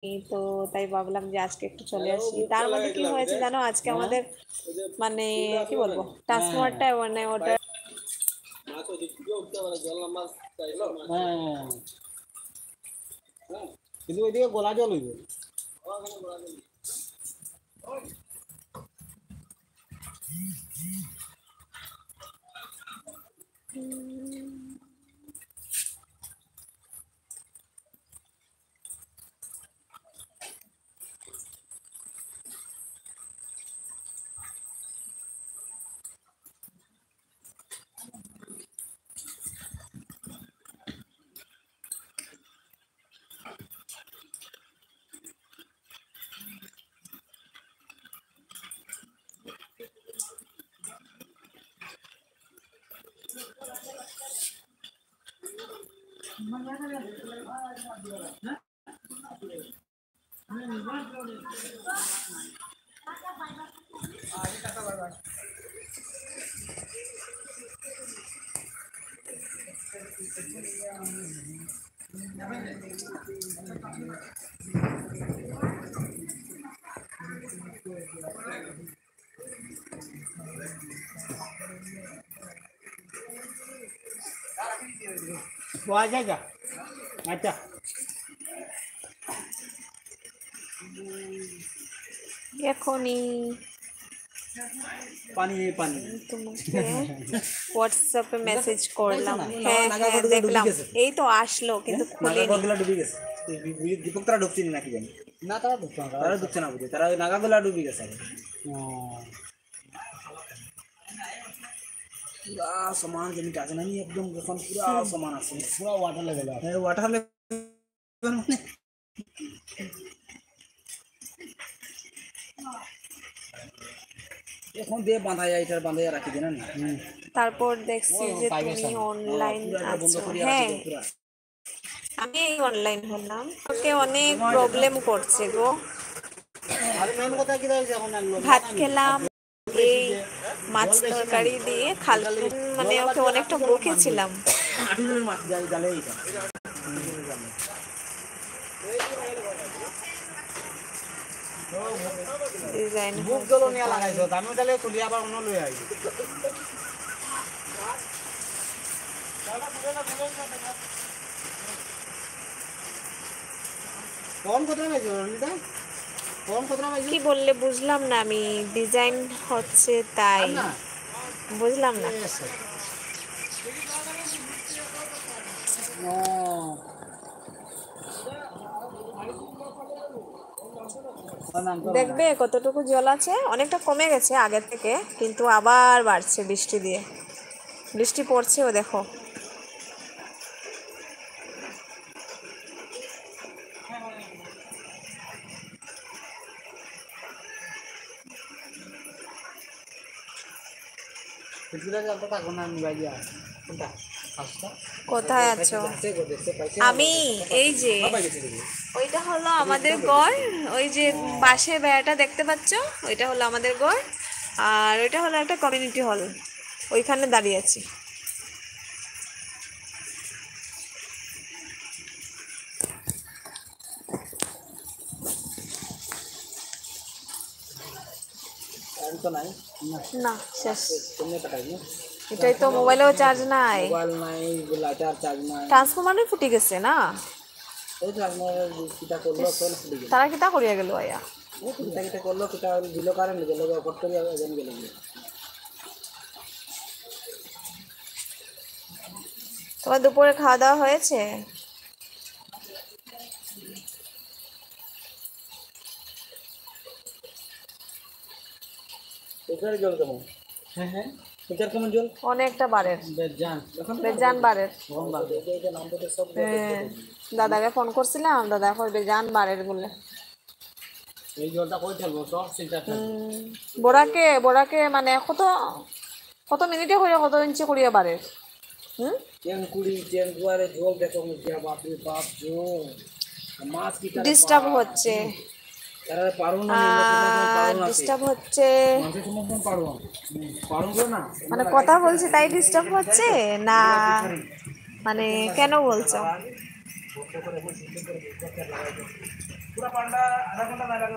তো তাই ভাবলাম যে আজকে একটু চলে আসি। তার মধ্যে কি হয়েছে জানো, আজকে আমাদের মানে কি বলবো, ট্রান্সফরমারটা মানে ওটা কিন্তু ওইদিকে গোলা জল হইবে। পাওয়া যায় যা। আচ্ছা এখনই পানি পানি তোমাকে হোয়াটসঅ্যাপে মেসেজ করলাম। হ্যাঁ হ্যাঁ দেখলাম, এই তো আসলো কিন্তু খুলিনি। নাগাগুলা ডুবে গেছে। দীপক তারা ঢুকছে নাকি জানি না, তারা ঢুকছে না, তারা ঢুকছে না বুঝে, তারা নাগাগুলা ডুবে গেছে। পুরা সমান জমিটা আছে না, একদম যখন পুরা সমান আছে, পুরা ওয়াটার লেভেল। হ্যাঁ ওয়াটার লেভেল মানে এখন দিয়ে বাঁধা যায়, এটার বাঁধা রাখি দেন না। তারপর দেখছি যে তুমি অনলাইন আছো। হ্যাঁ আমি অনলাইন হলাম, ওকে অনেক প্রবলেম করছে গো। ভাত খেলাম, এই মাছ তরকারি দিয়ে খালতো, মানে ওকে অনেকটা বকেছিলাম। ডিজাইন বুক জল নিয়ে লাগাইছো, আমি তাহলে তুলি আবার অন্য লই আই। কোন কথা বলছো রনিতা? কোন কথা বলছো? কি বললে বুঝলাম না আমি। ডিজাইন হচ্ছে তাই বুঝলাম না। দেখবে কতটুকু জল আছে, অনেকটা কমে গেছে আগের থেকে, কিন্তু আবার বাড়ছে বৃষ্টি দিয়ে। বৃষ্টি পড়ছেও দেখো। কোথায় আছো? আমি এই যে, ওইটা হলো আমাদের ঘর, ওই যে বাঁশের বেড়াটা দেখতে পাচ্ছ, ওইটা হলো আমাদের ঘর। আর ওইটা হলো একটা কমিউনিটি হল, ওইখানে দাঁড়িয়ে আছি। না শেষ, এটাই তো, মোবাইলেও চার্জ নাই, ট্রান্সফরমারই ফুটে গেছে না। তারা কিতা করিয়া গেল আয়া? তোমার দুপুরে খাওয়া দাওয়া হয়েছে? অনেকটা বারের, বেজান বারের। দাদাকে ফোন করছিলাম, দাদা কই বেজান বারের বলে। বড়াকে বড়াকে মানে কত কত মিনিটে করিয়া, কত ইঞ্চি করিয়া বারের। ডিস্টার্ব হচ্ছে, ডিস্টার্ব হচ্ছে, মানে কথা বলছি তাই ডিস্টার্ব হচ্ছে না, মানে কেন বলছো? পুরা পান্ডা আধা ঘন্টা না লাগে।